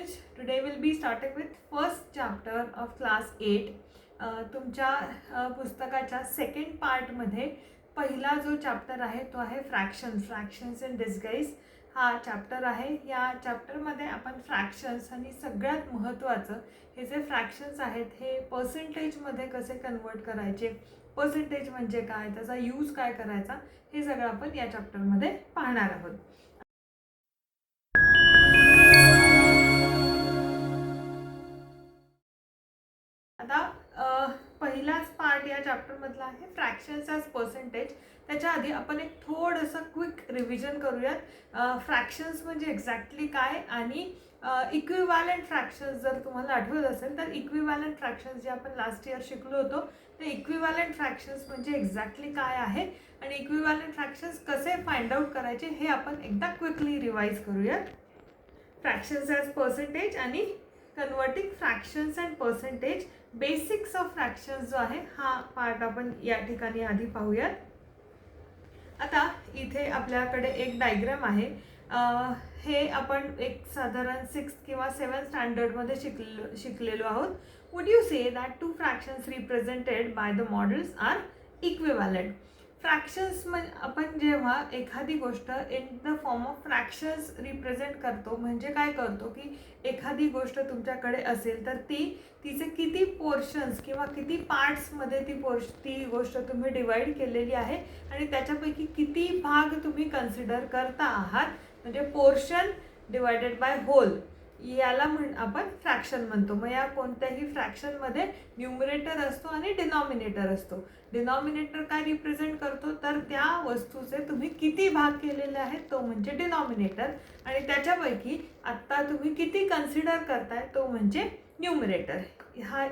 students, today we'll be starting with first chapter of class 8. तुमच्या पुस्तकाच्या second पार्टमध्ये पहिला जो चॅप्टर आहे तो आहे फ्रॅक्शन्स इन डिस्गाइज हा चॅप्टर आहे. या चॅप्टरमध्ये आपण फ्रॅक्शन्स आणि सगळ्यात महत्त्वाचं हे जे फ्रॅक्शन्स आहेत हे पर्सेंटेजमध्ये कसे कन्वर्ट करायचे, पर्सेंटेज म्हणजे काय, त्याचा यूज काय करायचा, हे सगळं आपण या चॅप्टरमध्ये पाहणार आहोत. आता पहिलाच पार्ट या चॅप्टरमधला आहे फ्रॅक्शन्स ॲज पर्सेंटेज. त्याच्या आधी आपण एक थोडंसं क्विक रिव्हिजन करूयात. फ्रॅक्शन्स म्हणजे एक्झॅक्टली काय आणि इक्विव्हॅलंट फ्रॅक्शन्स जर तुम्हाला आठवत असेल तर इक्विव्हॅलंट फ्रॅक्शन्स जे आपण लास्ट इयर शिकलो होतो ते इक्विव्हॅलंट फ्रॅक्शन्स म्हणजे एक्झॅक्टली काय आहे आणि इक्विव्हॅलंट फ्रॅक्शन्स कसे फाइंड आउट करायचे हे आपण एकदा क्विकली रिवाइज करूयात. फ्रॅक्शन्स ॲज पर्सेंटेज आणि converting fractions and percentage, basics of fractions जो आहे हा पार्ट आपण या ठिकाणी आधी पाहूयात. आता इथे आपल्याकडे एक डायग्राम आहे. हे आपण एक साधारण 6th किंवा 7th स्टँडर्डमध्ये शिकलेलो आहोत. Would you say that two fractions represented by the models are equivalent. Fractions म्हणजे आपण जेव्हा एखादी गोष्ट in the form of fractions represent करतो म्हणजे काय करतो की एखादी गोष्ट तुमच्याकडे असेल तर तिचे किती पोर्शन्स किंवा किती पार्ट्समध्ये ती गोष्ट तुम्ही डिवाइड केलेली आहे आणि त्याच्यापैकी किती भाग तुम्ही कन्सिडर करता आहात, म्हणजे पोर्शन डिवायडेड बाय होल, याला आपण फ्रॅक्शन म्हणतो. मग या कोणत्याही फ्रॅक्शनमध्ये न्यूमरेटर असतो आणि डिनॉमिनेटर असतो. डिनॉमिनेटर काय रिप्रेझेंट करतो तर त्या वस्तूचे तुम्ही किती भाग केलेले आहेत तो म्हणजे डिनॉमिनेटर आणि त्याच्यापैकी आत्ता तुम्ही किती कन्सिडर करताय तो म्हणजे न्यूमरेटर.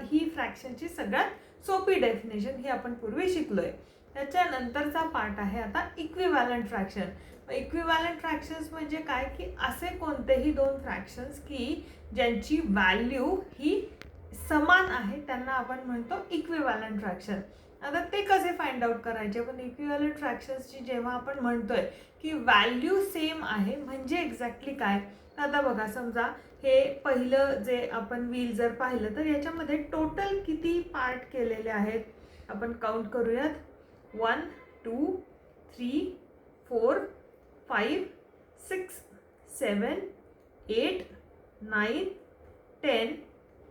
ही फ्रॅक्शनची सगळ्यात सोपी डेफिनेशन ही आपण पूर्वी शिकलोय. त्याच्यानंतरचा पार्ट आहे आता इक्विव्हॅलंट फ्रॅक्शन. इक्विव्हॅलंट फ्रॅक्शन्स म्हणजे काय की असे कोणतेही दोन फ्रॅक्शन्स की ज्यांची व्हॅल्यू ही समान आहे त्यांना आपण म्हणतो इक्विव्हॅलंट फ्रॅक्शन. आता ते कसे फाइंड आउट करायचे. पण इक्विव्हॅलंट फ्रॅक्शन्सची जेव्हा आपण म्हणतोय की व्हॅल्यू सेम आहे म्हणजे एक्झॅक्टली काय. आता बघा, समजा हे पहिलं जे आपण व्हील जर पाहिलं तर याच्यामध्ये टोटल किती पार्ट केलेले आहेत आपण काउंट करूयात. 1 2 3 4 5 6 7 8 9 10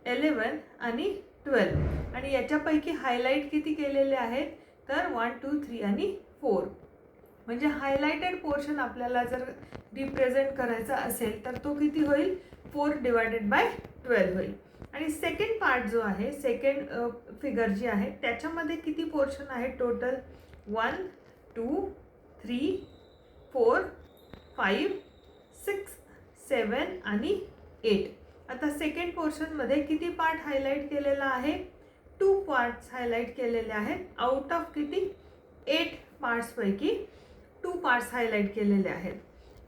11 आणि 12 आणि याच्यापैकी हायलाईट किती केलेले आहेत तर 1 2 3 आणि 4. म्हणजे हायलाइटेड पोर्शन आपल्याला जर रिप्रेझेंट करायचा असेल तर तो किती होईल 4 डिवायडेड बाय 12 होईल. आणि सेकंड पार्ट जो आहे, सेकंड फिगर जी आहे त्याच्यामध्ये किती पोर्शन आहे टोटल 1 2 3 4 5 6 7 आणि 8. आता सेकंड पोर्शनमध्ये किती पार्ट हायलाईट केलेला आहे 2 पार्ट्स हायलाईट केलेले आहेत. आउट ऑफ किती 8 पार्ट्सपैकी 2 पार्ट्स हायलाईट केलेले आहेत.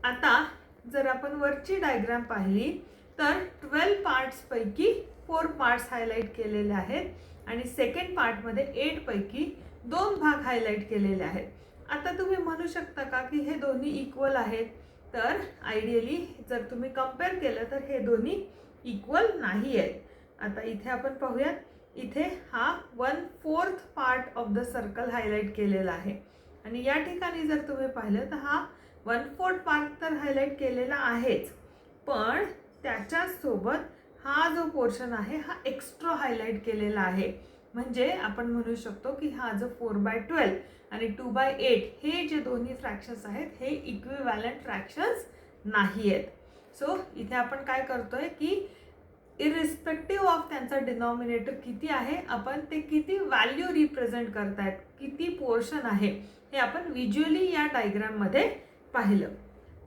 आता जर आपण वरची डायग्राम पाहिली तर 12 पार्ट्सपैकी 4 पार्ट्स हायलाईट केलेले आहेत आणि सेकंड पार्टमध्ये 8 पैकी 2 भाग हायलाईट केलेले आहेत. आता तुम्ही म्हणू शकता का की हे दोन्ही इक्वल आहेत, तर आयडियली जर तुम्ही कम्पेअर केलं तर हे दोन्ही इक्वल नाही आहेत. आता इथे आपण पाहूयात, इथे हा 1/4 part of the circle highlight केलेला आहे आणि या ठिकाणी जर तुम्ही पाहिलं तर हा 1/4 पार्ट तर हायलाईट केलेला आहेच, पण त्याच्यासोबत हा जो पोर्शन आहे हा एक्स्ट्रा हायलाईट केलेला आहे. म्हणजे आपण म्हणू शकतो की हा जो 4/12 आणि 2/8 हे जे दोन्ही फ्रॅक्शन्स आहेत हे इक्विव्हॅलंट फ्रॅक्शन्स नाही आहेत. सो इथे आपण काय करतोय की इरिस्पेक्टिव्ह ऑफ त्यांचा डिनॉमिनेटर किती आहे, आपण ते किती व्हॅल्यू रिप्रेझेंट करतायत, किती पोर्शन आहे हे आपण व्हिज्युअली या डायग्राममध्ये पाहिलं.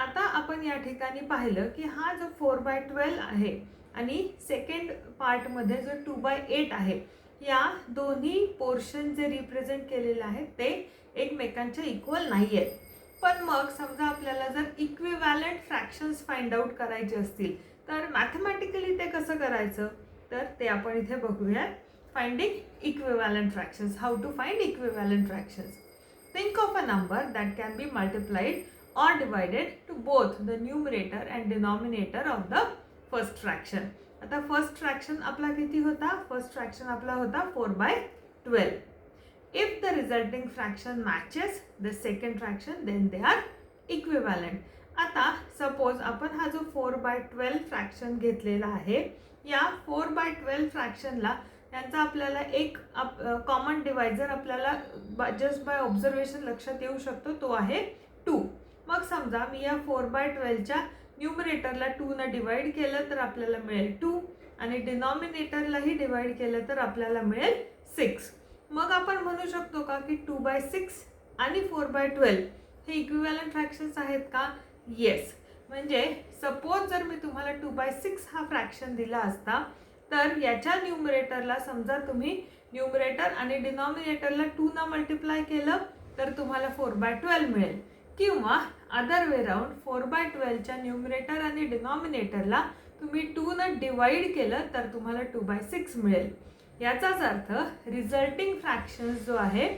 आता आपण या ठिकाणी पाहिलं की हा जो 4/12 आहे आणि सेकंड पार्टमध्ये जो 2/8 आहे, या दोन्ही पोर्शन जे रिप्रेझेंट केलेले आहेत ते एकमेकांच्या इक्वल नाही आहेत. पण मग समजा आपल्याला जर इक्विव्हॅलंट फ्रॅक्शन्स फाइंड आउट करायचे असतील तर मॅथमॅटिकली ते कसं करायचं तर ते आपण इथे बघूया. Finding equivalent fractions. How to find equivalent fractions. Think of a number that can be multiplied or divided to both the numerator and denominator of the first fraction. आता फर्स्ट फ्रॅक्शन आपला किती होता? फर्स्ट फ्रॅक्शन आपला होता 4/12. If the resulting fraction matches the second fraction, then they are equivalent. आता suppose आपण हा जो 4/12 फ्रॅक्शन घेतलेला आहे, या 4/12 फ्रॅक्शनला यांचा आपल्याला एक कॉमन डिवायझर आपल्याला जस्ट बाय ऑब्झर्वेशन लक्षात येऊ शकतो, तो आहे 2. मग समजा मी या 4/12च्या न्यूमरेटरला 2 ने डिवाइड केलं तर आपल्याला मिळेल 2 आणि डिनॉमिनेटरलाही डिवाइड केलं तर आपल्याला मिळेल 6. मग आपण म्हणू शकतो का की 2/6 आणि 4/12 हे इक्विव्हॅलंट फ्रॅक्शन्स आहेत का? येस. म्हणजे सपोज जर मी तुम्हाला 2/6 हा फ्रॅक्शन दिला असता तर याच्या न्यूमरेटरला समजा तुम्ही न्यूमरेटर आणि डिनॉमिनेटरला 2 ने मल्टिप्लाय केलं तर तुम्हाला 4/12 मिळेल, किंवा अदर वे राऊंड 4/12च्या न्यूमरेटर आणि डिनॉमिनेटरला तुम्ही 2 ने डिवाइड केलं तर तुम्हाला 2/6 मिळेल. याचाच अर्थ रिझल्टिंग फ्रॅक्शन्स जो आहे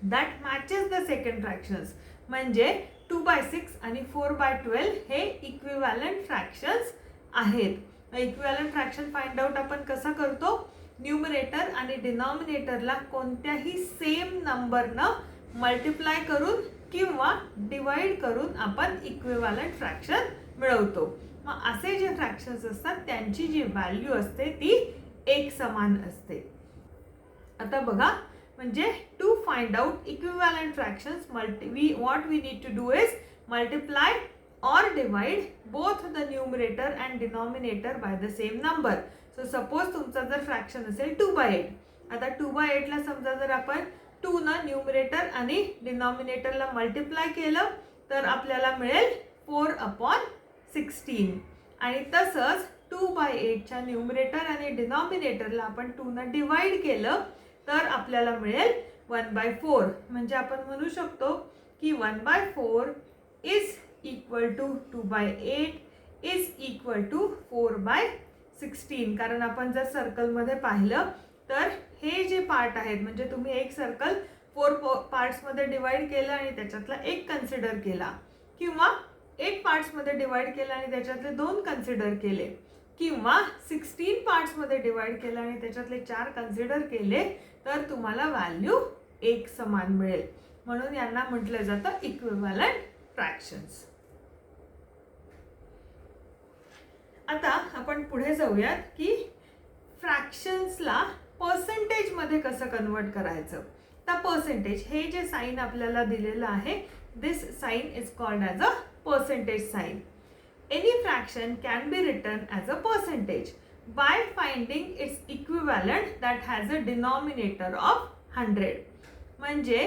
that matches the second fractions, म्हणजे 2/6 आणि 4/12 हे इक्विव्हॅलंट फ्रॅक्शन्स आहेत. इक्विव्हॅलंट फ्रॅक्शन फाइंड आउट आपण कसं करतो? न्यूमरेटर आणि डिनॉमिनेटरला कोणत्याही सेम नंबरनं मल्टिप्लाय करून किंवा डिवाइड करून आपण इक्विव्हॅलंट फ्रॅक्शन मिळवतो. मग असे जे फ्रॅक्शन्स असतात त्यांची जी व्हॅल्यू असते ती एक समान असते. आता बघा, म्हणजे to find out equivalent fractions what we need to do is multiply or divide both the numerator and denominator by the same number. So suppose तुमचा जर फ्रॅक्शन असेल 2/8. आता 2/8 ला समजा जर आपण 2 न न्यूमरेटर आणि डिनॉमिनेटरला मल्टिप्लाय केलं तर आपल्याला मिळेल 4/16. आणि तसंच 2/8च्या न्यूमरेटर आणि डिनॉमिनेटरला आपण 2 न डिवाइड केलं तर आपल्याला मिळेल 1/4. म्हणजे आपण म्हणू शकतो की 1/4 is equal to 2/8 is equal to 4/16. कारण आपण जर सर्कलमध्ये पाहिलं तर हे जे पार्ट आहेत, म्हणजे तुम्ही एक सर्कल 4 पार्ट्समध्ये डिवाइड केलं आणि त्याच्यातला एक कन्सिडर केला, किंवा 8 पार्ट्समध्ये डिवाइड केलं आणि त्याच्यातले 2 कन्सिडर केले, किंवा 16 पार्ट्समध्ये डिवाइड केलं आणि त्याच्यातले 4 कन्सिडर केले, तर तुम्हाला व्हॅल्यू एक समान मिळेल. म्हणून यांना म्हटलं जातं इक्विव्हॅलंट फ्रॅक्शन्स. आता आपण पुढे जाऊयात की फ्रॅक्शन्सला पर्सेंटेज मध्ये कसं कन्वर्ट करायचं. तर पर्सेंटेज हे जे साइन आपल्याला दिलेलं आहे, this sign is called as a percentage sign. Any fraction can be written as a percentage by finding its equivalent that has a denominator of 100. म्हणजे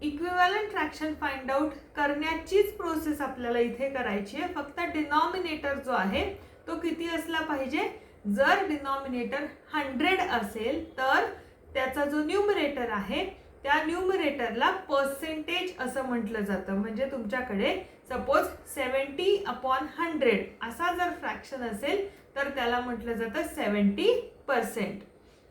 इक्विव्हॅलंट फ्रॅक्शन फाइंड आउट करण्याचीच process आपल्याला इथे करायची आहे. फक्त डिनॉमिनेटर जो आहे तो किती असला पाहिजे? जर डिनॉमिनेटर 100 असेल तर त्याचा जो न्यूमरेटर आहे त्या न्यूमरेटरला पर्सेंटेज असं म्हटलं जातं. म्हणजे तुमच्याकडे सपोज 70/100 असा जर फ्रॅक्शन असेल तर त्याला म्हटलं जातं 70%.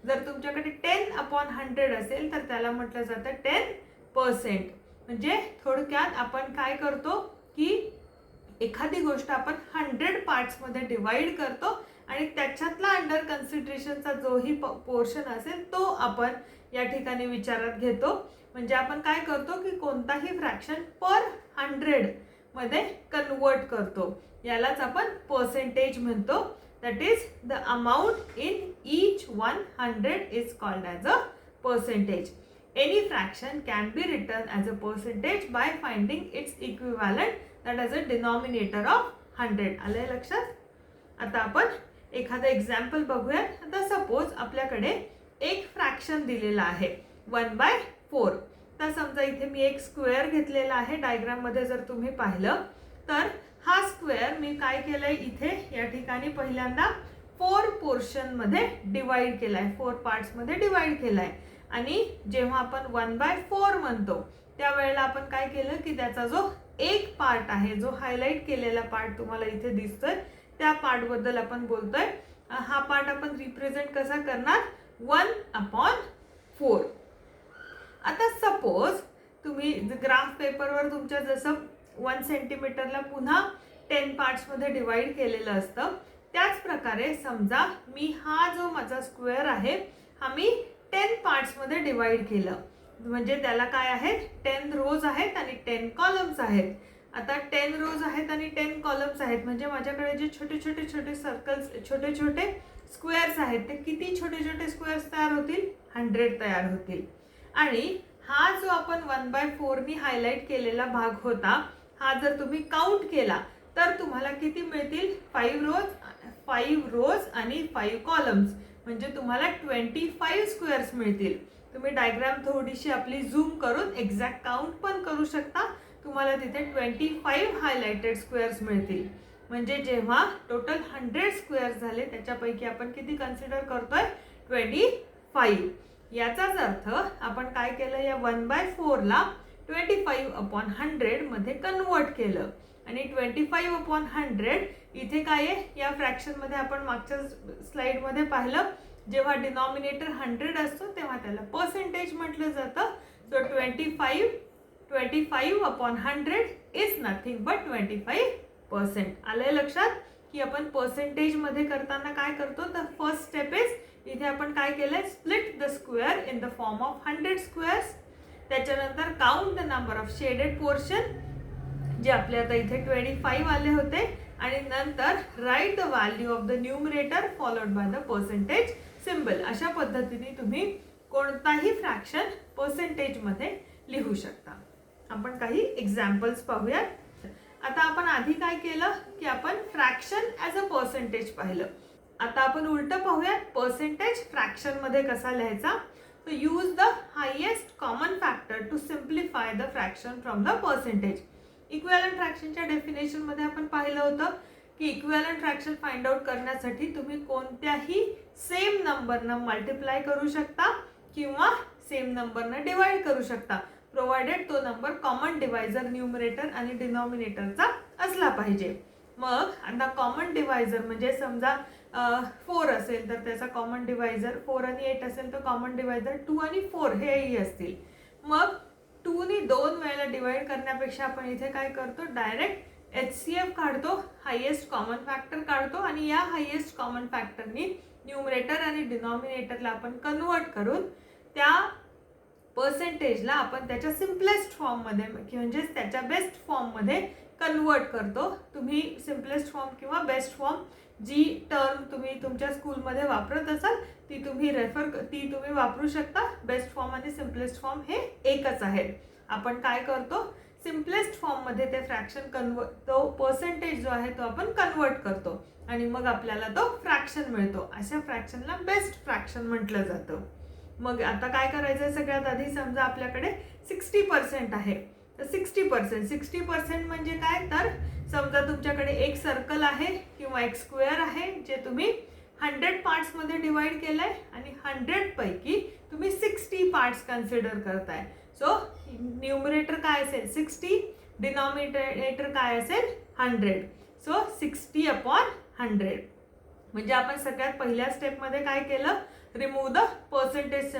जर तुमच्याकडे 10/100 असेल तर त्याला म्हटलं जातं 10%. म्हणजे थोडक्यात आपण काय करतो की एखादी गोष्ट आपण 100 पार्ट्समध्ये डिवाइड करतो आणि त्याच्यातला अंडर कन्सिडरेशनचा जोही पोर्शन असेल तो आपण या ठिकाणी विचारात घेतो. म्हणजे आपण काय करतो की कोणताही फ्रॅक्शन पर 100 मध्ये कन्वर्ट करतो. यालाच आपण पर्सेंटेज म्हणतो. That is the amount in each 100 is called as a percentage. Any fraction can be written as a percentage by finding it's equivalent that as a denominator of 100. आलंय लक्षात? आता आपण एखादं एक्झाम्पल बघूया. आता सपोज आपल्याकडे एक फ्रॅक्शन दिलेला आहे 1/4. तर समजा इथे मी एक स्क्वेअर घेतलेला आहे. डायग्राम मध्ये जर तुम्ही पाहिलं तर हा स्क्वेअर मी काय केलंय, इथे या ठिकाणी पहिल्यांदा 4 पोर्शन मध्ये डिवाइड केलाय, 4 पार्ट्स मध्ये डिवाइड केलाय. आणि जेव्हा आपण 1/4 म्हणतो त्यावेळेला आपण काय केलं की त्याचा जो एक पार्ट आहे, जो हायलाइट केलेला पार्ट तुम्हाला इथे दिसतोय, त्या पार्ट बद्दल आपण बोलतोय. हा पार्ट आपण रिप्रेझेंट कसा करणार? 1/4. आता सपोज तुम्ही ग्राफ पेपरवर तुमच्या जसं 1 सेंटीमीटरला पुन्हा 10 पार्ट्समध्ये डिवाइड केलेलं असतं, त्याच प्रकारे समजा मी हा जो माझा स्क्वेअर आहे हा मी 10 पार्ट्समध्ये डिवाइड केलं, म्हणजे त्याला काय आहेत 10 रोज आहेत आणि 10 कॉलम्स आहेत. आता 10 रोज आहेत आणि 10 कॉलम्स आहेत म्हणजे माझ्याकडे जे छोटे छोटे सर्कल्स, छोटे छोटे स्क्वेअर्स आहेत ते किती छोटे छोटे स्क्वेअर्स तयार होतील, 100 तयार होतील. आणि हा जो आपण 1/4 नी हायलाइट केलेला भाग होता हा जर तुम्ही काउंट केला तर तुम्हाला किती मिळतील, 5 रोज आणि 5 कॉलम्स, म्हणजे तुम्हाला 25 स्क्वेअर्स मिळतील. तुम्ही डायग्राम थोडीशी आपली झूम करून एक्झॅक्ट काउंट पण करू शकता. तुम्हाला तिथे 25 हायलाइटेड स्क्वेअर्स मिळतील. म्हणजे जेव्हा टोटल 100 स्क्वेअर्स झाले त्याच्यापैकी आपण किती कन्सिडर करतोय, 25. याचाच अर्थ आपण काय केलं, या 1/4 ला 25/100 मध्ये कन्वर्ट केलं. आणि 25/100 इथे काय आहे, या फ्रॅक्शन मध्ये आपण मागच्या स्लाइड मध्ये पाहिलं जेव्हा डिनॉमिनेटर 100 असतो तेव्हा त्याला पर्सेंटेज म्हटलं जातं. So 25/100 is nothing but 25%. आलंय लक्षात की आपण पर्सेंटेज मध्ये करताना काय करतो, तर फर्स्ट स्टेप इज, इथे आपण काय केलंय, split the square in the form of 100 squares. त्याच्यानंतर count the number of shaded portion, जे आपले आता इथे 25 आले होते, आणि नंतर write the value of the numerator followed by the percentage symbol. अशा पद्धतीने तुम्ही कोणताही फ्रॅक्शन पर्सेंटेज मध्ये लिहू शकता. आपण काही एक्झाम्पल्स पाहूयात. आता आपण आधी काय केलं की आपण फ्रॅक्शन ॲज अ पर्सेंटेज पाहिलं. आता आपण उलटं पाहूयात, पर्सेंटेज फ्रॅक्शन मध्ये कसा लिहायचा. So use the highest common factor to simplify the fraction from the percentage. Equivalent फ्रॅक्शनच्या डेफिनेशन मध्ये आपण पाहिलं होतं की इक्विव्हॅलंट फ्रॅक्शन फाइंड आउट करण्यासाठी तुम्ही कोणत्याही सेम नंबरनं मल्टिप्लाय करू शकता किंवा सेम नंबरनं डिवाइड करू शकता, प्रोव्हाइडेड तो नंबर कॉमन डिवायझर न्यूमरेटर आणि डिनॉमिनेटरचा असला पाहिजे. मग आता कॉमन डिवायझर म्हणजे समजा 4 असेल तर त्याचा कॉमन डिवायझर 4 आणि 8 असेल तर कॉमन डिवायझर 2 आणि 4 हेही असतील. मग 2 नी 2 वेळेला डिवाइड करण्यापेक्षा आपण इथे काय करतो, डायरेक्ट HCF काढतो, हायेस्ट कॉमन फॅक्टर काढतो, आणि या हायेस्ट कॉमन फॅक्टरनी न्यूमरेटर आणि डिनॉमिनेटरला आपण कन्वर्ट करून त्या पर्सेंटेजला आपण त्याच्या सिम्पलेस्ट फॉर्म मध्ये म्हणजेच त्याच्या बेस्ट फॉर्म मध्ये कन्वर्ट करतो. तुम्ही सिम्पलेस्ट फॉर्म किंवा बेस्ट फॉर्म जी टर्म तुम्ही तुमच्या स्कूलमध्ये वापरत असाल ती तुम्ही वापरू शकता. बेस्ट फॉर्म आणि सिम्पलेस्ट फॉर्म हे एकच आहे. आपण काय करतो, सिम्पलेस्ट फॉर्म मध्ये ते फ्रॅक्शन तो पर्सेंटेज जो आहे तो आपण कन्वर्ट करतो आणि मग आपल्याला तो फ्रॅक्शन मिळतो. अशा फ्रॅक्शनला बेस्ट फ्रॅक्शन म्हटलं जातं. मग आता काय करायचं, सगळ्यात आधी समजा आपल्याकडे 60% आहे, तर 60% म्हणजे काय, तर समजा तुमच्याकडे एक सर्कल आहे किंवा एक स्क्वेअर आहे जे तुम्ही 100 पार्ट्स मध्ये डिवाइड केलंय आणि 100 पैकी तुम्ही 60 पार्ट्स कन्सिडर करताय. सो न्यूमरेटर काय असेल 60, डिनॉमिनेटर काय असेल 100. सो 60/100. म्हणजे आपण सगळ्यात पहिल्या स्टेप मध्ये काय केलं, रिमूव्ह द पर्सेंटेज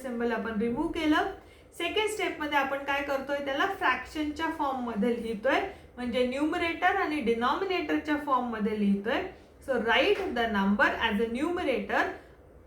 सिम्बल आपण रिमूव्ह केलं. सेकंड स्टेप मध्ये आपण काय करतोय, त्याला फ्रॅक्शनच्या फॉर्म मध्ये लिहितोय, म्हणजे न्यूमरेटर आणि डिनॉमिनेटरच्या फॉर्म मध्ये लिहितोय. So write the number as a numerator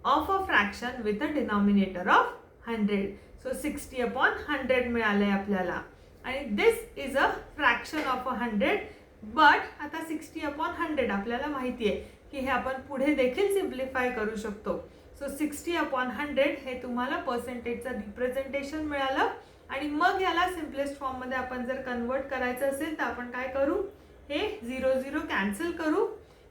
of a fraction with a denominator of 100. So 60/100 मिळालंय आपल्याला, आणि this is a fraction of 100. But आता 60/100 आपल्याला माहिती आहे की हे आपण पुढे देखील सिम्प्लिफाय करू शकतो. सो 60/100 हे तुम्हाला पर्सेंटेजचं रिप्रेझेंटेशन मिळालं. आणि मग याला सिम्पलेस्ट फॉर्म मध्ये आपण जर कन्वर्ट करायचं असेल तर आपण काय करू, हे 0 कॅन्सल करू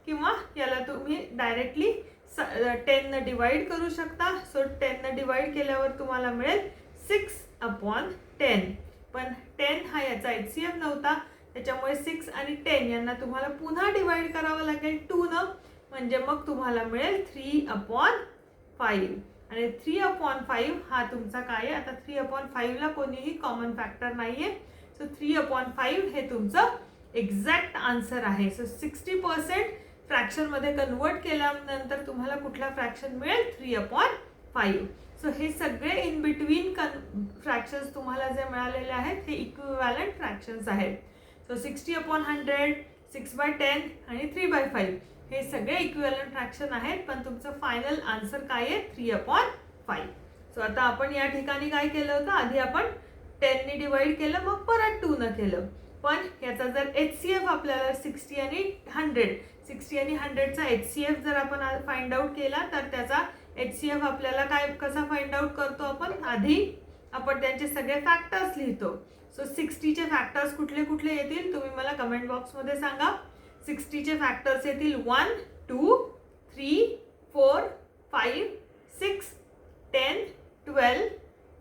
किंवा याला तुम्ही डायरेक्टली 10 न डिवाइड करू शकता. सो 10 न डिवाइड केल्यावर तुम्हाला मिळेल 6/10. पण 10 हा याचा HCF नव्हता, त्याच्यामुळे 6 आणि 10 यांना तुम्हाला पुन्हा डिवाइड करावं लागेल 2 न, म्हणजे मग तुम्हाला मिळेल 3/5. आणि 3/5 हा तुमचा काय आहे, आता 3/5 ला कोणीही कॉमन फॅक्टर नाहीये. सो 3/5 हे तुमचं एक्झॅक्ट आन्सर आहे. सो 60% फ्रॅक्शन मध्ये कन्वर्ट केल्यानंतर तुम्हाला कुठला फ्रॅक्शन मिळेल, 3/5. सो हे सगळे इन बिटवीन फ्रॅक्शन्स तुम्हाला जे मिळालेले आहेत हे इक्विव्हॅलंट फ्रॅक्शन्स आहेत. सो 60/100, 6/10 आणि 3/5 हे सगळे इक्विव्हॅलंट फ्रॅक्शन आहेत, पण तुमचं फायनल आन्सर काय आहे 3/5. सो आता आपण या ठिकाणी काय केलं होतं, आधी आपण 10 ने डिवाइड केलं, मग परत 2 न केलं. पण याचा जर HCF आपल्याला 60 आणि 100चा HCF जर आपण फाइंड आउट केला, तर त्याचा HCF आपल्याला काय कसा फाइंड आउट करतो आपण, आधी आपण त्यांचे सगळे फॅक्टर्स लिहितो. सो 60चे फॅक्टर्स कुठले कुठले येतील तुम्ही मला कमेंट बॉक्समध्ये सांगा. 60चे फॅक्टर्स येतील 1, 2, 3, 4, 5, 6, 10, 12,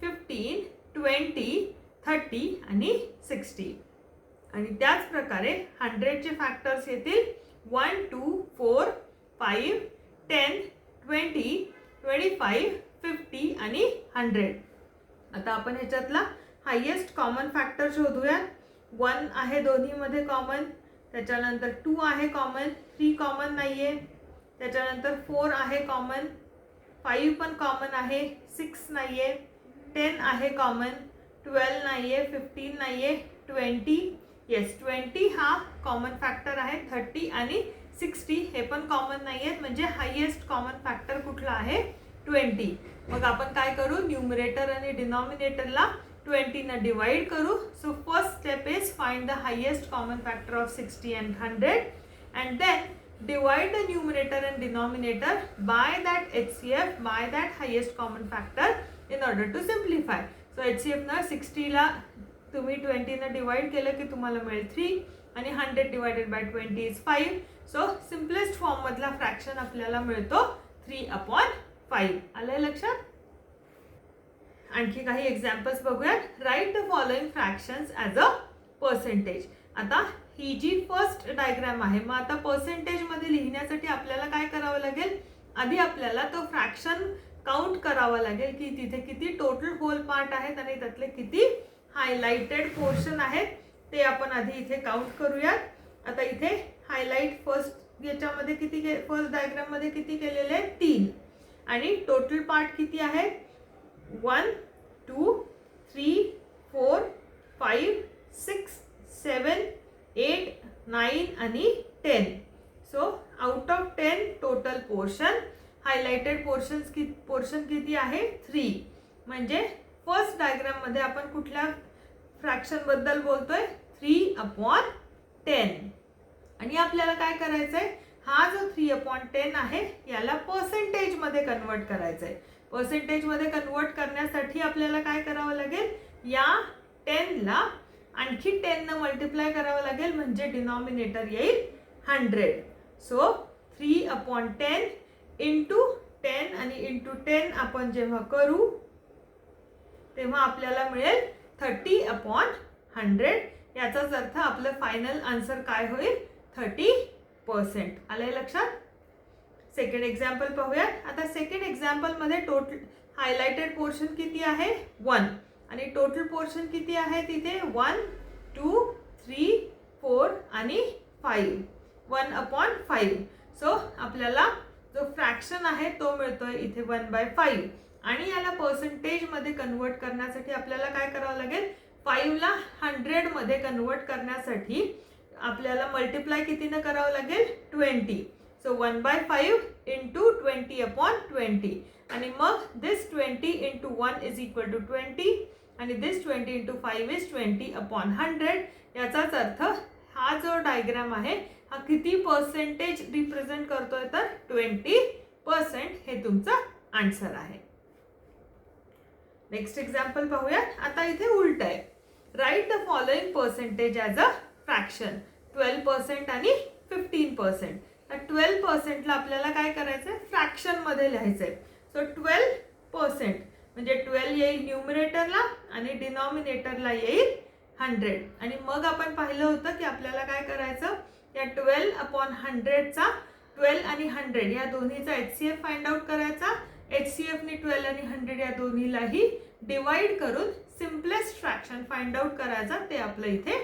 15, 20, 30 आणि 60. आणि त्याच प्रकारे 100चे फॅक्टर्स येतील 1, 2, 4, 5, 10, 20, 25, 50 आणि 100. आता आपण ह्याच्यातला हायेस्ट कॉमन फॅक्टर शोधूया. 1 आहे दोन्हीमध्ये कॉमन, त्याच्यानंतर 2 आहे कॉमन, 3 कॉमन नाहीये, त्याच्यानंतर 4 आहे कॉमन, 5 पण कॉमन आहे, 6 नाहीये, 10 आहे कॉमन, 12 नाहीये, 15 नाहीये, 20 हा कॉमन फॅक्टर आहे, 30 आणि 60 हे पण कॉमन नाहीयेत, म्हणजे हायेस्ट कॉमन फॅक्टर कुठला आहे 20. मग आपण काय करू, न्यूमरेटर आणि डिनॉमिनेटरला 20 न डिवाइड करू. So first step is find the highest common factor of 60 and 100 and then divide the numerator and denominator by that HCF, by that highest common factor in order to simplify. So HCF ना 60 ला तुम्ही 20 न divide केलं की तुम्हाला मिळेल 3 आणि 100 divided by 20 is 5. So simplest form मधला फ्रॅक्शन आपल्याला मिळतो 3/5. आलंय लक्षात. आणखी काही एक्झाम्पल्स बघूयात. Write the following fractions as a percentage. आता ही जी फर्स्ट डायग्राम आहे, मग आता पर्सेंटेज मध्ये लिहिण्यासाठी आपल्याला काय करावं लागेल, आधी आपल्याला तो फ्रॅक्शन काउंट करावा लागेल की तिथे किती टोटल होल पार्ट आहेत आणि त्यातले किती हायलाइटेड पोर्शन आहेत ते आपण आधी इथे काउंट करूयात. आता इथे हायलाइट फर्स्ट याच्यामध्ये किती, फर्स्ट डायग्राम मध्ये किती केलेले आहेत 3 आणि टोटल पार्ट किती आहेत 1, 2, 3, 4, 5, 6, 7, 8, 9 आणि 10. So out of 10 total portion, highlighted portion किती आहे 3. म्हणजे फर्स्ट डायग्राम मध्ये आपण कुठल्या फ्रॅक्शन बद्दल बोलतोय 3/10. आणि आपल्याला काय करायचंय, हा जो 3/10 आहे याला पर्सेंटेज मध्ये कन्वर्ट करायचंय. पर्सेंटेज मध्ये कन्वर्ट करण्यासाठी आपल्याला काय करावं लागेल, या 10 ला आणखी 10 न मल्टिप्लाय करावं लागेल, म्हणजे डिनॉमिनेटर येईल 100. सो 3/10 इंटू 10 आणि इंटू 10 आपण जेव्हा करू तेव्हा आपल्याला मिळेल 30/100. याचाच अर्थ आपलं फायनल आन्सर काय होईल 30%. आलंय लक्षात. सेकंड एक्झाम्पल पाहूयात. आता सेकंड एक्झाम्पल मध्ये टोटल हायलाइटेड पोर्शन किती आहे 1 आणि टोटल पोर्शन किती आहे तिथे 1, 2, 3, 4 आणि 5. 1/5. सो आपल्याला जो फ्रॅक्शन आहे तो मिळतोय इथे 1/5. आणि याला पर्सेंटेज मध्ये कन्वर्ट करण्यासाठी आपल्याला काय करावं लागेल, 5 ला 100 मध्ये कन्वर्ट करण्यासाठी आपल्याला मल्टिप्लाय कितीने करावं लागेल 20. सो 1/5 इंटू 20/20 आणि मग दिस 20 इंटू 1 इज इक्वल टू 20 आणि दिस 20 इंटू 5 इज 20/100. याचाच अर्थ हा जो डायग्राम आहे हा किती पर्सेंटेज रिप्रेझेंट करतोय तर 20%. हे तुमचं आन्सर आहे. नेक्स्ट एक्झाम्पल पाहूयात. आता इथे उलट आहे. Write the following percentage as a fraction. 12% आणि 15%. तर 12% ला आपल्याला काय करायचंय, फ्रॅक्शन मध्ये लिहायचंय. सो 12% म्हणजे 12 येईल न्यूमरेटरला आणि डिनॉमिनेटरला येईल 100. आणि मग आपण पाहिलं होतं की आपल्याला काय करायचं, या 12/100चा 12 आणि 100 या दोन्हीचा HCF फाइंड आउट करायचा. HCF ने 12 आणि 100 या दोन्हीलाही डिवाइड करून सिम्पलेस्ट फ्रॅक्शन फाइंड आउट करायचा. ते आपलं इथे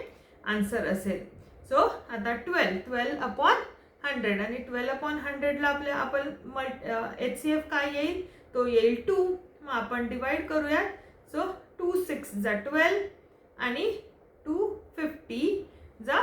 आन्सर असेल. सो आता 12/100 आणि 12/100 ला आपण HCF काय येईल, तो येईल 2. मग आपण डिवाइड करूया. सो 2 6 जा 12 आणि 2 50 जा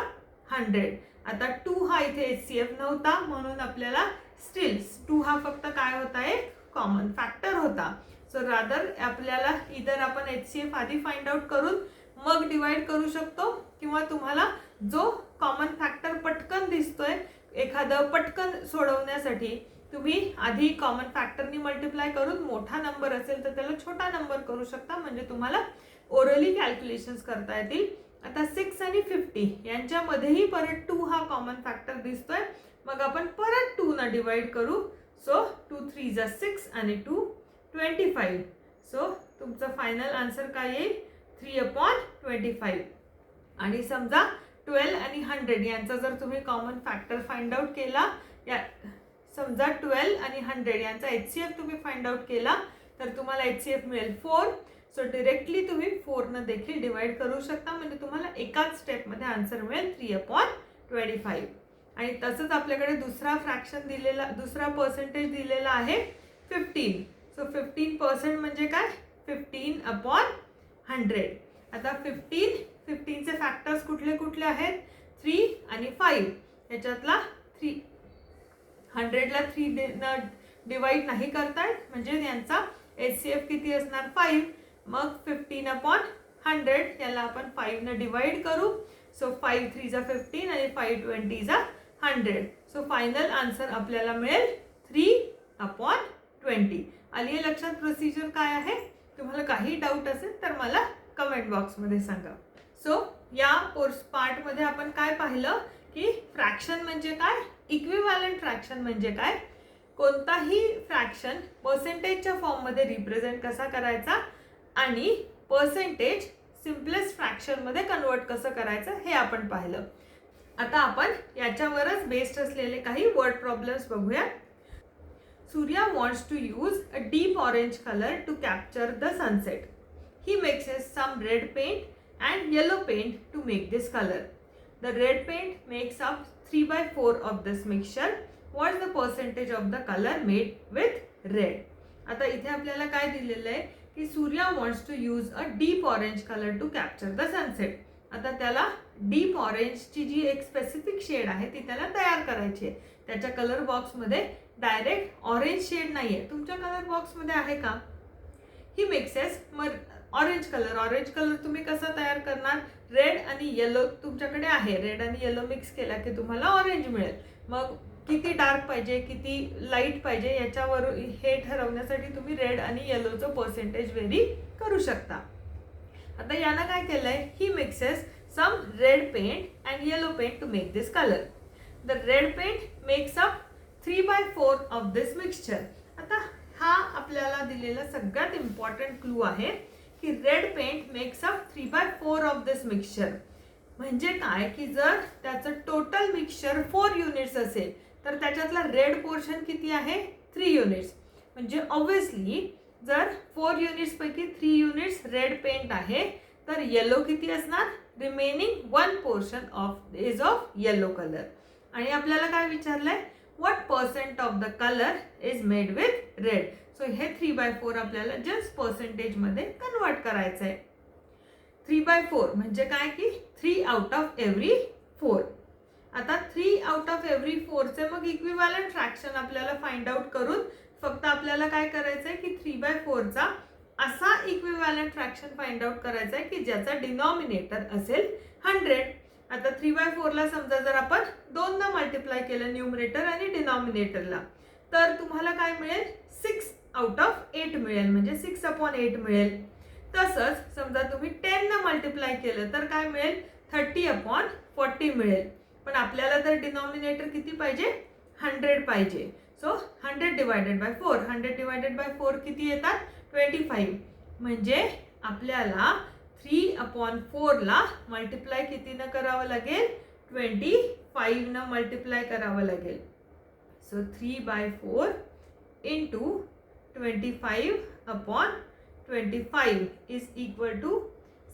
100. आता 2 हा इथे HCF नव्हता म्हणून आपल्याला स्टील 2 हा फक्त काय होता, एक कॉमन फॅक्टर होता. सो रादर आपल्याला इधर आपण HCF आधी फाइंड आउट करून मग डिवाइड करू शकतो, किंवा तुम्हाला जो कॉमन फॅक्टर पटकन दिसतोय एखादं पटकन सोडवण्यासाठी तुम्ही आधी कॉमन फॅक्टरनी मल्टिप्लाय करून मोठा नंबर असेल तर त्याला छोटा नंबर करू शकता, म्हणजे तुम्हाला ओरली कॅल्क्युलेशन्स करता येतील. आता 6 आणि 50 यांच्यामध्येही परत 2 हा कॉमन फॅक्टर दिसतोय, मग आपण परत 2 ना डिवाइड करू. सो 2 3 जा 6 आणि 2 25. सो तुमचं फायनल आन्सर काय येईल, 3/25. आणि समजा 12 आणि 100 यांचा जर तुम्ही कॉमन फॅक्टर फाइंड आउट केला, समजा 12 आणि 100 यांचा HCF तुम्ही फाइंड आउट केला तर तुम्हाला HCF मिळेल 4. सो डिरेक्टली तुम्ही 4 न देखील डिवाइड करू शकता, म्हणजे तुम्हाला एकाच स्टेपमध्ये आन्सर मिळेल 3/25. आणि तसंच आपल्याकडे दुसरा फ्रॅक्शन दिलेला, दुसरा पर्सेंटेज दिलेला आहे 15. सो 15% म्हणजे काय, 15/100. आता 15चे फॅक्टर्स कुठले कुठले आहेत, 3 आणि 5. याच्यातला 100ला 3 न डिवाइड नाही करतायत, म्हणजे यांचा HCF किती असणार, 5. मग 15/100 याला आपण 5 न डिवाइड करू. सो 5 3 जा 15 आणि 5 20 जा 100. सो फायनल आन्सर आपल्याला मिळेल 3/20. आली आहे लक्षात प्रोसिजर काय आहे? तुम्हाला काही डाऊट असेल तर मला कमेंट बॉक्समध्ये सांगा. सो या पार्टमध्ये आपण काय पाहिलं की फ्रॅक्शन म्हणजे काय, इक्विव्हॅलंट फ्रॅक्शन म्हणजे काय, कोणताही फ्रॅक्शन पर्सेंटेजच्या फॉर्ममध्ये रिप्रेझेंट कसा करायचा आणि पर्सेंटेज सिम्पलेस्ट फ्रॅक्शनमध्ये कन्वर्ट कसं करायचं हे आपण पाहिलं. आता आपण याच्यावरच बेस्ड असलेले काही वर्ड प्रॉब्लेम्स बघूया. Surya wants to use a deep orange color to capture the sunset. He mixes some red paint and yellow paint to make this color. The red paint makes up 3/4 of this mixture. What is the percentage of the color made with red? आता इथे आपल्याला काय दिलेलं आहे की Surya wants to use a deep orange color to capture the sunset. आता त्याला deep ऑरेंजची जी एक स्पेसिफिक शेड आहे ती त्याला तयार करायची आहे. त्याच्या कलर बॉक्समध्ये डायरेक्ट ऑरेंज शेड नाही आहे. तुमच्या कलर बॉक्समध्ये आहे का? ही मिक्सेस मग ऑरेंज कलर तुम्ही कसा तयार करणार, रेड आणि येलो तुमच्याकडे आहे, रेड आणि येलो मिक्स केला की तुम्हाला ऑरेंज मिळेल. मग किती डार्क पाहिजे किती लाईट पाहिजे याच्यावर हे ठरवण्यासाठी तुम्ही रेड आणि येलोचं पर्सेंटेज व्हेरी करू शकता. आता यानं काय केलंय, he mixes some red paint and yellow paint to make this colour. The red paint makes up 3/4 of this mixture. आता हा आपल्याला दिलेला सगळ्यात इम्पॉर्टंट क्लू आहे की red paint makes up 3/4 of this mixture. म्हणजे काय की जर त्याचं टोटल मिक्सचर 4 युनिट्स असेल तर त्याच्यातला रेड पोर्शन किती आहे, 3 युनिट्स. म्हणजे ऑब्व्हियसली जर 4 युनिट्स पैकी 3 युनिट्स रेड पेंट आहे तर येलो किती असणार, remaining 1 portion is of yellow colour. आणि आपल्याला काय विचारलंय, what percent of the colour is made with red. So हे 3/4 आपल्याला जस्ट पर्सेंटेजमध्ये कन्वर्ट करायचं आहे. 3/4 म्हणजे काय की 3 आउट ऑफ एव्हरी 4. आता 3 आउट ऑफ एव्हरी 4चे मग इक्विव्हॅलंट फ्रॅक्शन आपल्याला फाइंड आउट करून फक्त आपल्याला काय करायचं आहे की 3/4चा असा इक्विव्हॅलंट फ्रॅक्शन फाइंड आउट करायचा आहे की ज्याचा डिनॉमिनेटर असेल 100. आता 3/4ला समजा जर आपण 2 ना मल्टिप्लाय केलं न्यूमरेटर आणि डिनॉमिनेटरला तर तुम्हाला काय मिळेल, 6 आउट ऑफ 8 मिळेल, म्हणजे 6/8 मिळेल. तसंच समजा तुम्ही 10 ना मल्टिप्लाय केलं तर काय मिळेल, 30/40 मिळेल. पण आपल्याला तर डिनॉमिनेटर किती पाहिजे, 100 पाहिजे. So 100 divided by 4, 100 divided by 4 किती येतात, 25. म्हणजे आपल्याला 3/4 ला मल्टिप्लाय कितीनं करावं लागेल, 25 न मल्टिप्लाय करावं लागेल. So 3/4 into 25/25 is equal to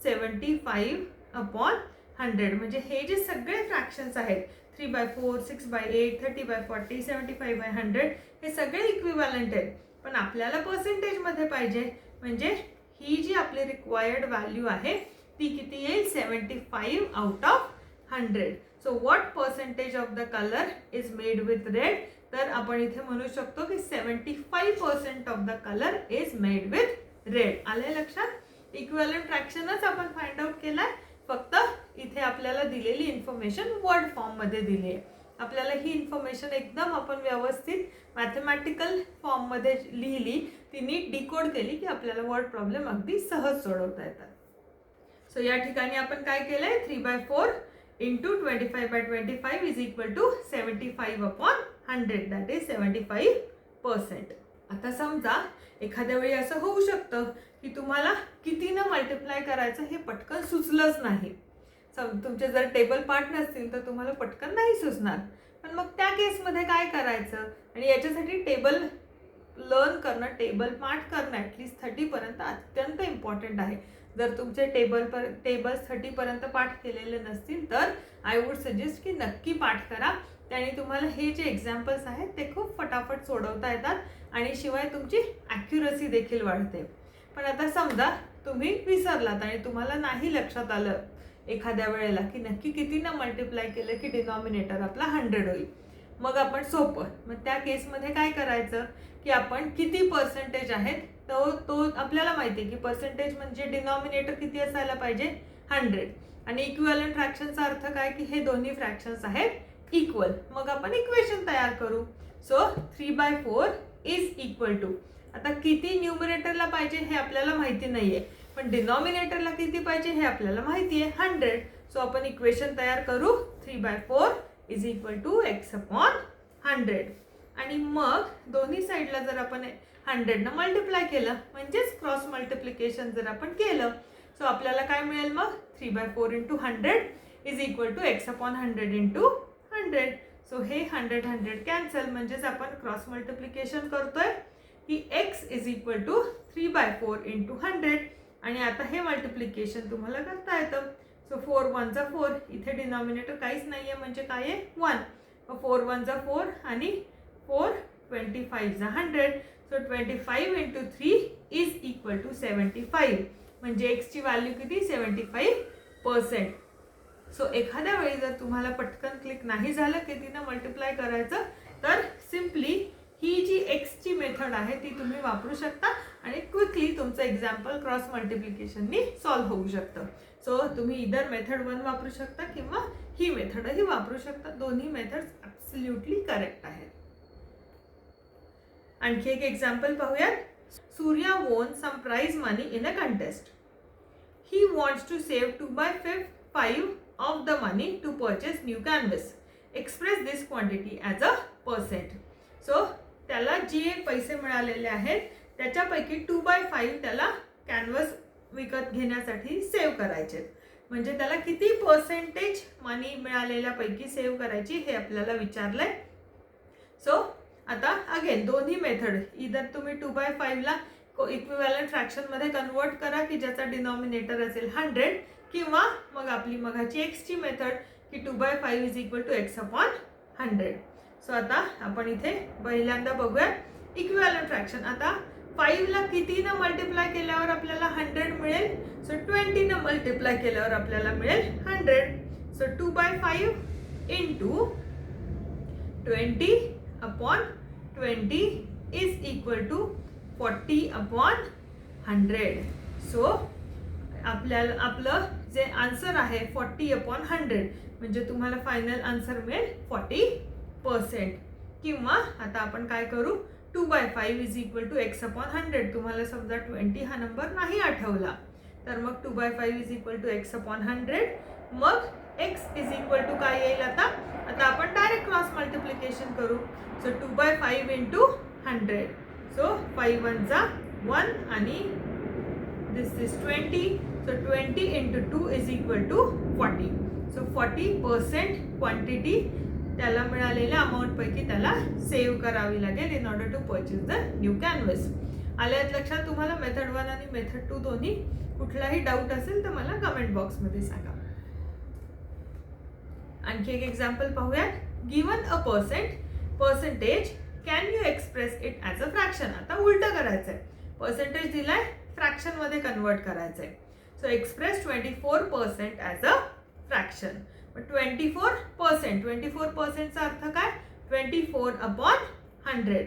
75/100. म्हणजे हे जे सगळे फ्रॅक्शन्स आहेत 3/4, 6/8, 30/40, 75/100 हे सगळे इक्विव्हॅलंट आहेत. पण आपल्याला पर्सेंटेजमध्ये पाहिजे, म्हणजे ही जी आपली रिक्वायर्ड व्हॅल्यू आहे ती किती येईल, 75 out of 100. So what percentage of the colour is made with red, तर आपण इथे म्हणू शकतो की 75% of the colour is made with red. आले लक्षात? इक्विव्हॅलंट फ्रॅक्शनच आपण फाइंड आउट केलाय, फक्त इथे आपल्याला दिलेली इन्फॉर्मेशन वर्ड फॉर्म मध्ये दिली आहे. आपल्याला ही इन्फॉर्मेशन एकदम आपण व्यवस्थित मॅथमॅटिकल फॉर्म मध्ये लिहिली, तिने डिकोड केली की आपल्याला वर्ड प्रॉब्लेम अगदी सहज सोडवता येतात. सो या ठिकाणी आपण काय केलंय, 3/4 into 25/25 is equal to 75/100, that is 75%. आता समजा एखाद्या वेळी असं होऊ शकतं की तुम्हाला कितीनं मल्टिप्लाय करायचं हे पटकन सुचलंच नाही. तुमचे जर टेबल पार्ट नसतील तर तुम्हाला पटकन नाही सुचणार. पण मग त्या केसमध्ये काय करायचं, आणि याच्यासाठी टेबल लर्न करणं, टेबल पार्ट करणं ॲटलिस्ट 30 पर्यंत अत्यंत इम्पॉर्टंट आहे. जर तुमचे टेबल्स 30 पर्यंत पाठ केलेले नसतील तर आय वुड सजेस्ट की नक्की पाठ करा. त्याने तुम्हाला हे जे एक्झाम्पल्स आहेत ते खूप फटाफट सोडवता येतात आणि शिवाय तुमची ॲक्युरसी देखील वाढते. पण आता समजा तुम्ही विसरलात आणि तुम्हाला नाही लक्षात आलं एखाद्या वेळेला की नक्की कितीनं मल्टिप्लाय केलं की डिनॉमिनेटर आपला 100 होईल. मग आपण सोपं, मग त्या केसमध्ये काय करायचं की आपण किती पर्सेंटेज आहेत तो आपल्याला माहिती आहे की पर्सेंटेज म्हणजे डिनॉमिनेटर किती असायला पाहिजे, 100. आणि इक्विव्हॅलंट फ्रॅक्शनचा अर्थ काय की हे दोन्ही फ्रॅक्शन्स आहेत इक्वल. मग आपण इक्वेशन तयार करू. सो 3/4 इज इक्वल टू, आता किती न्यूमरेटरला पाहिजे हे आपल्याला माहिती नाहीये, पण डिनॉमिनेटरला किती पाहिजे हे आपल्याला माहिती आहे, 100. सो आपण इक्वेशन तयार करू, 3/4 इज इक्वल टू x/100. आणि मग दोन्ही साईडला जर आपण 100 मल्टिप्लाय केलं म्हणजेच क्रॉस मल्टिप्लिकेशन जर आपण केलं, सो आपल्याला काय मिळेल मग 3/4 into 100 is equal to x/100 into 100. So हे 100 कॅन्सल, म्हणजेच आपण क्रॉस मल्टिप्लिकेशन करतोय की x is equal to 3/4 into 100. आणि आता हे मल्टिप्लिकेशन तुम्हाला करता येतं. सो 4 1 जा 4, इथे डिनॉमिनेटर काहीच नाहीये म्हणजे काय आहे 1. 4 1 जा 4 आणि 4 25 जा 100. So 25 into 3 is equal to 75, म्हणजे x ची व्हॅल्यू किती 75%. सो एखाद्या वेळी जर तुम्हाला पटकन क्लिक नाही झालं की तिनं मल्टिप्लाय करायचं, तर सिम्पली ही जी x ची मेथड आहे ती तुम्ही वापरू शकता आणि क्विकली तुमचं एक्झाम्पल क्रॉस मल्टिप्लिकेशननी सॉल्व्ह होऊ शकतं. सो तुम्ही इधर मेथड 1 वापरू शकता किंवा ही मेथडही वापरू शकता. दोन्ही मेथड्स ॲब्सल्युटली करेक्ट आहेत. आणखी एक एक्झाम्पल पाहूयात. Surya won some prize money in a contest. He wants to save 2/5 of the money to purchase new canvas. Express this quantity as a percent. So त्याला जे पैसे मिळालेले आहेत त्याच्यापैकी 2/5 त्याला कॅनव्हस विकत घेण्यासाठी सेव्ह करायचे. म्हणजे त्याला किती पर्सेंटेज मनी मिळालेल्या पैकी सेव्ह करायची हे आपल्याला विचारलंय. सो आता अगेन दोन्ही मेथड, इधर तुम्ही 2/5 ला इक्विव्हॅलंट फ्रॅक्शन मध्ये कन्वर्ट करा की ज्याचा डिनॉमिनेटर असेल 100, किंवा मग आपली मगाची x ची मेथड की 2/5 is equal to x/100. So आता आपण इथे पहिल्यांदा बघूया इक्विव्हॅलंट फ्रॅक्शन. आता 5 ला कितीनं मल्टिप्लाय केल्यावर आपल्याला 100 मिळेल, सो 20 न मल्टिप्लाय केल्यावर आपल्याला मिळेल 100. So 2/5 into 20/20 is equal to 40/100. So आपल्याला आपलं जे आन्सर आहे 40/100, म्हणजे तुम्हाला फायनल आन्सर मिळेल 40%. किंवा आता आपण काय करू, 2/5 इज इक्वल टू x/100. तुम्हाला समजा 20 हा नंबर नाही आठवला तर मग 2/5 इज इक्वल टू x/100. मग x इज इक्वल टू काय येईल, आता आपण डायरेक्ट क्रॉस मल्टिप्लिकेशन करू. So 2/5 into 100. सो 5 1 जा 1 आणि this is 20. So 20 into 2 is equal to 40. So 40% quantity त्याला मिळालेल्या अमाऊंट पैकी त्याला सेव्ह करावी लागेल in order to purchase the new canvas. आल्यात लक्षात तुम्हाला मेथड 1 आणि मेथड 2 दोन्ही. कुठलाही डाऊट असेल तर मला कमेंट बॉक्समध्ये सांगा. आणखी एक एक्झाम्पल पाहूयात. Given a percentage can you express it as a fraction. आता उलटं करायचंय, पर्सेंटेज दिलाय फ्रॅक्शन मध्ये कन्वर्ट करायचंय. So express 24% as a fraction. 24%. 24%चा अर्थ काय? 24/100.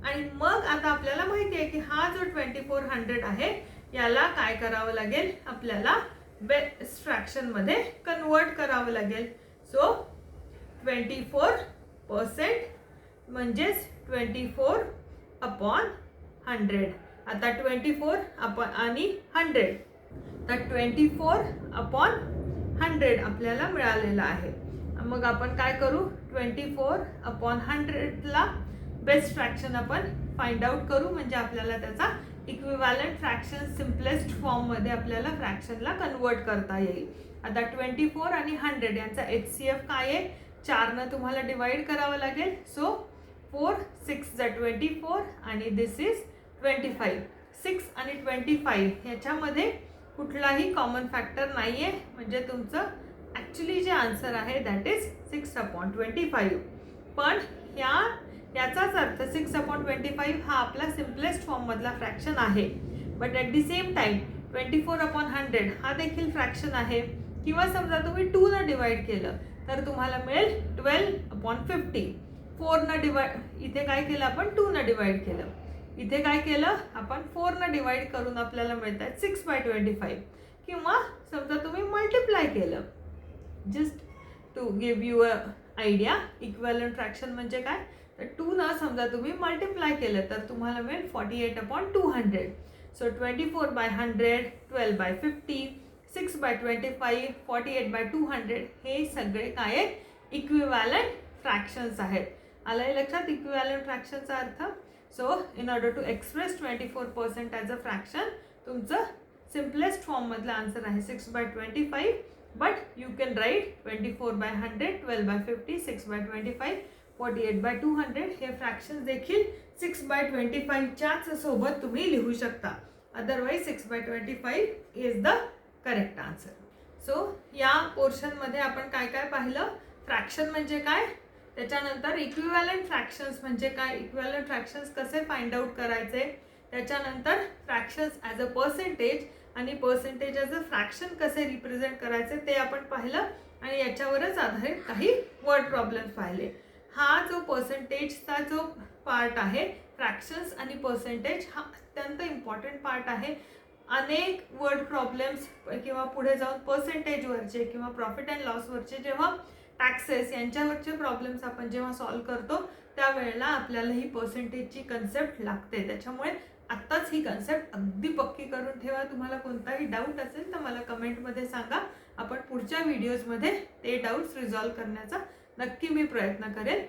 आणि मग आता आपल्याला माहिती आहे की हा जो 2400 आहे याला काय करावं लागेल? आपल्याला बेस्ट फ्रॅक्शन मध्ये कन्वर्ट करावं लागेल. सो 24% म्हणजेच 24/100. आता 24 आणि 100, तर 24/100 आपल्याला मिळालेला आहे. मग आपण काय करू? 24/100 ला बेस्ट फ्रॅक्शन आपण फाइंड आउट करू, म्हणजे आपल्याला त्याचा इक्विव्हॅलंट फ्रॅक्शन सिम्पलेस्ट फॉर्म मध्ये आपल्याला फ्रॅक्शनला कन्वर्ट करता येईल. आता 24 आणि 100 यांचा HCF काय आहे? 4 ने तुम्हाला डिवाइड करावं लागेल. सो 4 6 जा 24 आणि दिस इज 25. 6 आणि 25 याच्यामध्ये कुठलाही कॉमन फॅक्टर नाहीये, म्हणजे तुमचं ॲक्च्युली जे आन्सर आहे दॅट इज 6/25. पण याचाच अर्थ 6/25 हा आपला सिम्पलेस्ट फॉर्म मधला फ्रॅक्शन आहे. But at the same time 24/100 हा देखील फ्रॅक्शन आहे. किंवा समजा तुम्ही 2 ने डिवाइड केलं तर तुम्हाला मिळेल 12/50. 4 ने डिवाइड, इथे काय केलं आपण? 2 ने डिवाइड केलं. इथे काय केलं आपण? 4 ने डिवाइड करून आपल्याला मिळतात 6/25. किंवा समजा तुम्ही मल्टिप्लाय केलं, just to give you a idea, equivalent fraction म्हणजे काय? तर 2 ने समजा तुम्ही मल्टिप्लाय केलं तर तुम्हाला मिळेल 48/200. सो 24/100, 12/50, 6/25, 48/200 हे सगळे काय आहेत? इक्विव्हॅलंट फ्रॅक्शन्स आहेत. आलंय लक्षात इक्विव्हॅलंट फ्रॅक्शनचा अर्थ? So in order to express 24% as a fraction, तुमचं सिम्पलेस्ट फॉर्म मधला आन्सर आहे 6/25. बट यू कॅन राईट 24/100, 12/50, 6/25, 48/200 हे फ्रॅक्शन देखील 6/25च्याच सोबत तुम्ही लिहू शकता. Otherwise 6/25 is the correct answer. So या पोर्शनमध्ये आपण काय काय पाहिलं? फ्रॅक्शन म्हणजे काय, त्याच्यानंतर इक्विव्हॅलंट फ्रॅक्शन्स म्हणजे काय, इक्विव्हॅलंट फ्रॅक्शन्स कसे फाइंड आउट करायचे, त्याच्यानंतर फ्रॅक्शन्स ॲज अ पर्सेंटेज आणि पर्सेंटेज ॲज अ फ्रॅक्शन कसे रिप्रेझेंट करायचे ते आपण पाहिलं. आणि याच्यावरच आधारित काही वर्ड प्रॉब्लेम्स पाहिले. हा जो पर्सेंटेजचा जो पार्ट आहे, फ्रॅक्शन्स आणि पर्सेंटेज हा अत्यंत इम्पॉर्टंट पार्ट आहे. अनेक वर्ड प्रॉब्लेम्स किंवा पुढे जाऊन पर्सेंटेजवरचे किंवा प्रॉफिट अँड लॉसवरचे जेव्हा टॅक्सेस यांच्यावरचे प्रॉब्लेम्स आपण जेव्हा सॉल्व्ह करतो त्यावेळेला आपल्याला ही पर्सेंटेजची कन्सेप्ट लागते. त्याच्यामुळे आत्ताच ही कन्सेप्ट अगदी पक्की करून ठेवा. तुम्हाला कोणताही डाऊट असेल तर मला कमेंटमध्ये सांगा. आपण पुढच्या व्हिडिओजमध्ये ते डाऊट्स रिझॉल्व्ह करण्याचा नक्की मी प्रयत्न करेन.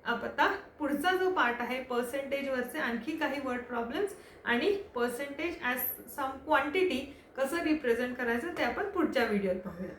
आता पुढचा जो पार्ट आहे पर्सेंटेजवरचे आणखी काही वर्ड प्रॉब्लेम्स आणि पर्सेंटेज ॲज सम क्वांटिटी कसं रिप्रेझेंट करायचं ते आपण पुढच्या व्हिडिओत पाहूया.